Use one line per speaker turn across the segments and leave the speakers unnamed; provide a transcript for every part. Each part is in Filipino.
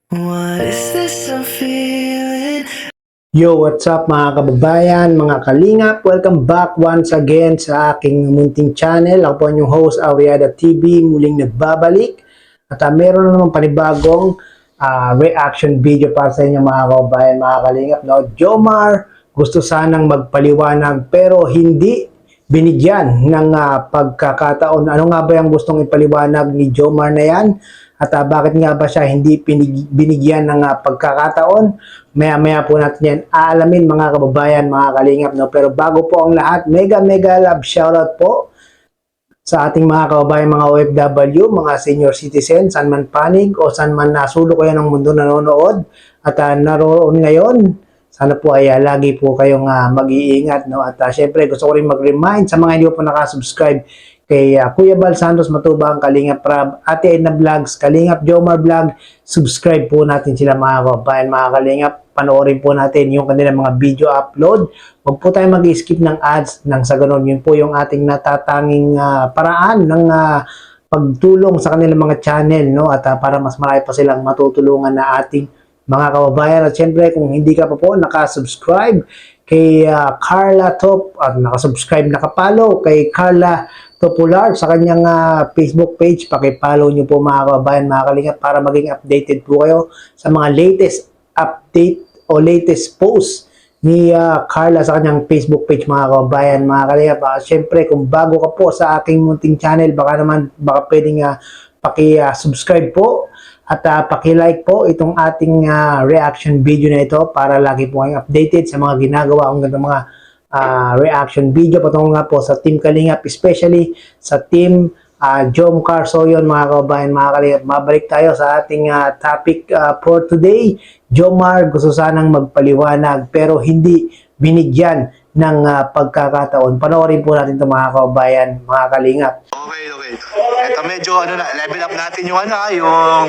What is this I'm feeling?
Yo, what's up mga kababayan, mga kalingap? Welcome back once again sa aking munting channel. Ako po ang inyong host, Auriada TV, muling nagbabalik. At meron na naman panibagong reaction video para sa inyo mga kababayan, mga kalingap. No? Jomar gusto sanang magpaliwanag pero hindi binigyan ng pagkakataon. Ano nga ba yung gustong ipaliwanag ni Jomar na yan? At bakit nga ba siya hindi binigyan ng pagkakataon? Maya-maya po natin yan aalamin mga kababayan, mga kalingap. No? Pero bago po ang lahat, mega love shoutout po sa ating mga kababayan, mga OFW, mga senior citizen, saan man panig o saan man nasulok kayo ng mundo nanonood at naroon ngayon. Sana po ay lagi po kayong mag-iingat. No? At syempre gusto ko rin mag-remind sa mga hindi po nakasubscribe kay Kuya Bal Santos Matubang, Kalingap Rab, Ate Edna Vlogs, Kalingap Jomar Vlog. Subscribe po natin sila mga kababayan, mga Kalingap. Panoorin po natin yung kanilang mga video upload. Huwag po tayo mag-skip ng ads nang sa ganun. Yun po yung ating natatanging paraan ng pagtulong sa kanilang mga channel, no? At para mas marami pa silang matutulungan na ating mga kababayan. At syempre, kung hindi ka pa po nakasubscribe kay Carla Top at nakasubscribe, nakapalo kay Carla Topular sa kanyang Facebook page, paki-follow nyo po mga kababayan, mga kalingap, para maging updated po kayo sa mga latest update o latest post ni Carla sa kanyang Facebook page mga kababayan, mga kalingap. Syempre, kung bago ka po sa aking munting channel, baka pwedeng paki-subscribe po at paki-like po itong ating reaction video na ito para lagi po kayong updated sa mga ginagawa kong mga reaction video patungo nga po sa Team Kalingap, especially sa Team Jom Carsoyon, mga kababayan, mga kalingap. Mabalik tayo sa ating topic for today. Jomar gusto sanang magpaliwanag pero hindi binigyan ng pagkakataon. Panoorin po natin ito mga kababayan, mga kalingap.
Okay. Ito medyo level up natin yung yung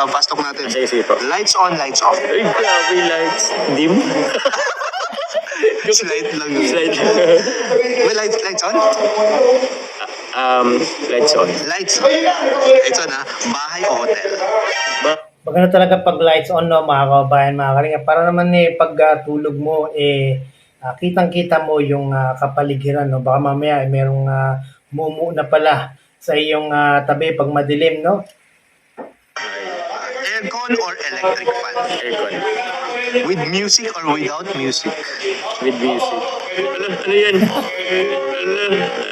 pastok natin.
Sige po.
Lights on, lights off.
Ay, grabe, lights. Dim?
Slide lang yun.
Slide.
May lights on?
Lights on.
Lights on. Lights on bahay o hotel?
Maganda talaga pag lights on, no, mga kababayan, mga kalingap. Para naman pag tulog mo, kitang-kita mo yung kapaligiran, no? Baka mamaya merong mumu na pala sa iyong tabi pag madilim, no?
Aircon or electric fan?
Aircon.
With music or without music?
With music. Ano yan?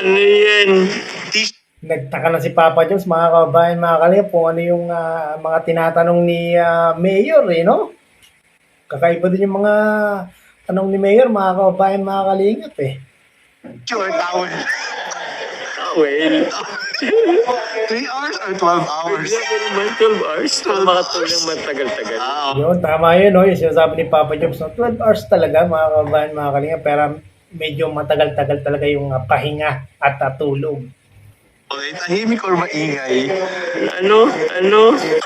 Ano yan?
Nagtaka na si Papa Jones, mga kababayan, mga kalingap, kung ano yung mga tinatanong ni Mayor, no? Kakaiba din yung mga tanong ni Mayor, mga kababayan, mga kalingap,
Sure, towel.
Well,
3 hours or 12 hours?
grabe naman, 12 hours. Makatulong matagal-tagal.
Yun, tama yun, no? Yung sinasabi ni Papa Jones, no? 12 hours talaga, mga kababayan, mga kalingap, pero medyo matagal-tagal talaga yung pahinga at tulog.
Okay, tahimik or maingay?
Ano?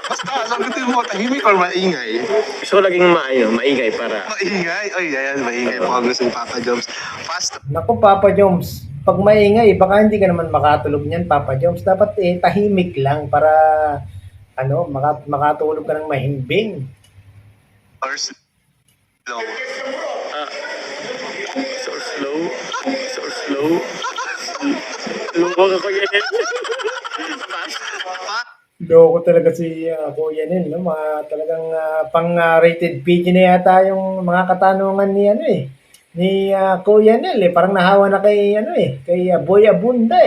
Basta, sagutin mo, tahimik or maingay?
Gusto ko laging maingay para...
Maingay? Ay, ayan, maingay po ang gusto ni Papa Jobs. Fast.
Naku, Papa Jones, pag maingay, baka hindi ka naman makatulog niyan, Papa Jones. Dapat tahimik lang para makatulog ka ng mahimbing.
Or slow.
So slow. Lungkot ako yan. Fast.
Loko talaga si Kuya Nel, no? Talagang pang-rated PG na yata yung mga katanungan ni Kuya Nel, Parang nahawa na kay kay Boy Abunda,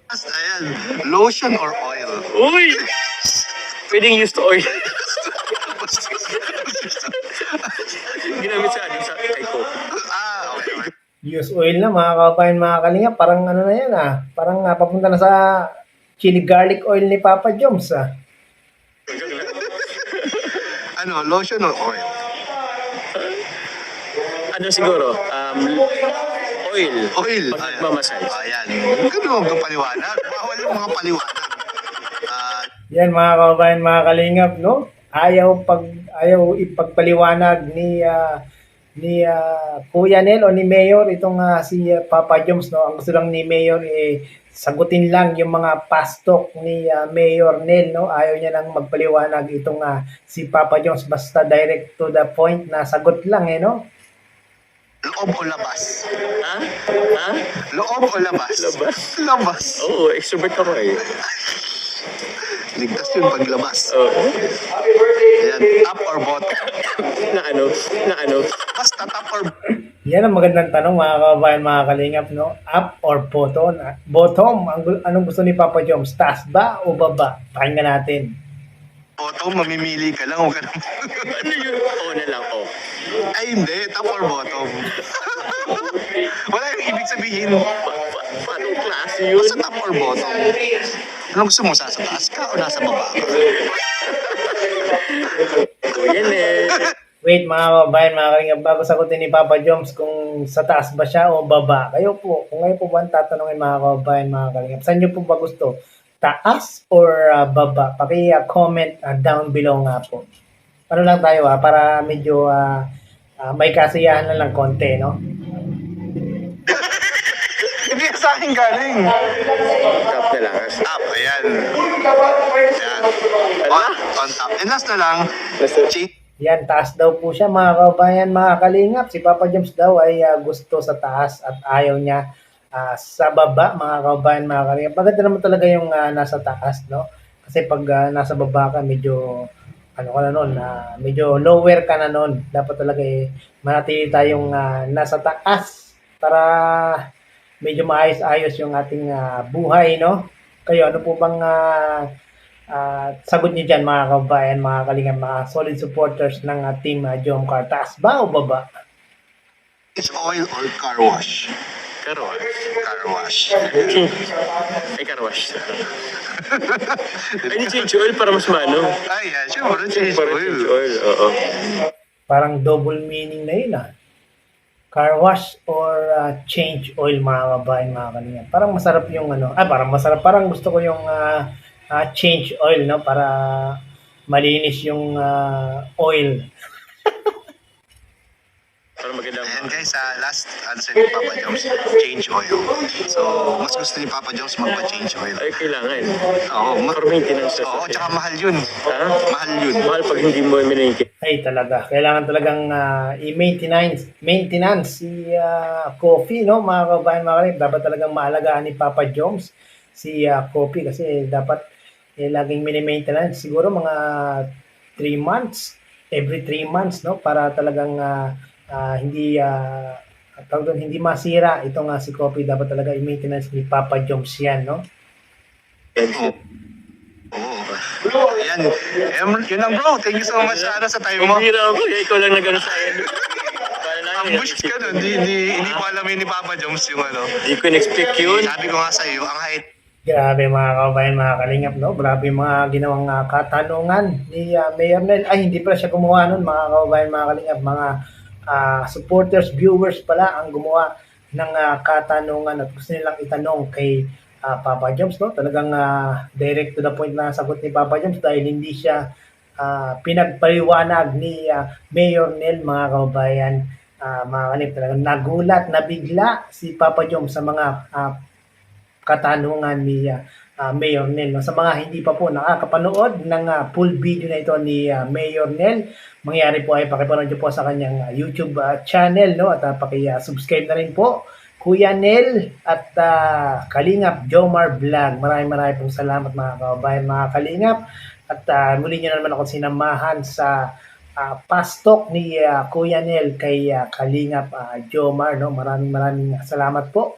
Fast, ayan. Lotion or oil?
Uy! Pwedeng used oil. Ginamit sa kay Coke.
Okay.
Use oil na, mga kababayan, mga kalingap. Parang na yan, Parang papunta na sa chili garlic oil ni Papa Jones,
Lotion or oil?
Ano siguro? Oil.
Oil.
Pag nagmamassage.
Ayan. Ganun ang paliwanag. Bawal yung mga paliwanag.
Yan, mga kababayan, mga kalingap, no? Ayaw ipagpaliwanag ni Kuya Nel o ni Mayor itong si Papa Jones, no? Ang gusto lang ni Mayor sagutin lang yung mga pastok ni Mayor Nel, no? Ayaw niya nang magpaliwanag itong si Papa Jones, basta direct to the point na sagot lang no?
Loob o labas?
Ha? Ha?
Loob o labas?
Labas?
Labas.
Oo, extrovert ako eh.
Ligtas yun pag labas.
Oo.
Ayan, top or bottom?
Na ano?
Basta top or
Yan ang magandang tanong mga kababayan, mga kalingap, no? Up or bottom? Bottom, anong gusto ni Papa Jones? Taas ba o baba? Pakinggan natin.
bottom, mamimili ka lang. Huwag ka naman.
Ano yun? Oo na lang, oo.
Ay, hindi. Top or bottom? Wala yung ibig sabihin.
Paano klase yun?
Basta top or bottom? Ano gusto mo? Sa taas ka o nasa baba ka?
Ito yan eh.
Wait mga kababayan, mga kalingap, bago sagutin ni Papa Jones kung sa taas ba siya o baba, kung kayo po ba ang tatanungin mga kababayan, mga kalingap, saan nyo po ba gusto? Taas or baba? Paki-comment down below nga po. Ano lang tayo para medyo may kasiyahan na lang konti, no?
Hindi sa akin galing.
Top na lang.
Top, ayan. Ayan. On top. And last na lang, change.
Yan, taas daw po siya mga kababayan, mga kalingap. Si Papa Jones daw ay gusto sa taas at ayaw niya sa baba, mga kababayan, mga kalingap. Maganda naman talaga yung nasa taas, no? Kasi pag nasa baba ka, medyo ano ka na nun, medyo lower ka na nun. Dapat talaga manatili tayong nasa taas para medyo maayos-ayos yung ating buhay, no? Kayo, ano po bang sagot niyo dyan mga kababayan, mga kalingap, mga solid supporters ng team Jomcar? Taas ba o baba?
It's oil or car wash?
Karwash.
Car wash.
Ay, karwash. Ay, di change oil para mas mano.
Ay, yeah, sure. Change
Para
oil.
change oil, oo.
Parang double meaning na yun Car wash or change oil mga kababayan, mga kalingap. Parang masarap yung parang masarap. Parang gusto ko yung change oil, no? Para malinis yung oil.
Para magandang...
Ayan guys, last answer ni Papa Jones, change oil. So, mas gusto ni Papa Jones magpa-change oil.
Ay, kailangan.
Oo,
For maintenance.
oo, tsaka mahal yun.
Ha?
Mahal yun.
Mahal pag hindi mo miningkit.
Ay talaga, kailangan talagang maintenance si Coffee, no? Mga kababayan, mga kalingap, dapat talagang maalagaan ni Papa Jones si Coffee kasi dapat laging mini-maintenance. Siguro mga 3 months, every 3 months, no? Para talagang hindi masira itong si Coffee. Dapat talaga i-maintenance ni Papa Jones yan, no?
Oo. Ayan. Yun lang bro. Thank you so much sa time mo.
Bira ako, ikaw lang nagano sa akin.
Ambush ka nun. Hindi ko alam yun ni Papa Jones yung
Hindi ko in-expect yun.
Sabi ko nga sa'yo, ang height.
Grabe mga kababayan, mga kalingap, no? Grabe mga ginawang katanungan ni Mayor Nel. Ay, hindi pala siya gumawa nun, mga kababayan, mga kalingap. Mga supporters, viewers pala ang gumawa ng katanungan at gusto nilang itanong kay Papa Jones, no? Talagang direct to the point na sagot ni Papa Jones dahil hindi siya pinagpaliwanag ni Mayor Nel, mga kababayan, mga kalingap. Talagang nagulat, nabigla si Papa Jones sa mga katanungan ni Mayor Nel. Sa mga hindi pa po nakakapanood ng full video na ito ni Mayor Nel, mangyari po ay pakipanood nyo po sa kanyang YouTube channel, no? At paki-subscribe na rin po, Kuya Nel at Kalingap Jomar Vlog. Maraming pong salamat mga kababayan, mga Kalingap. At muli nyo na naman ako sinamahan sa pastok ni Kuya Nel kay Kalingap Jomar, no? Maraming salamat po.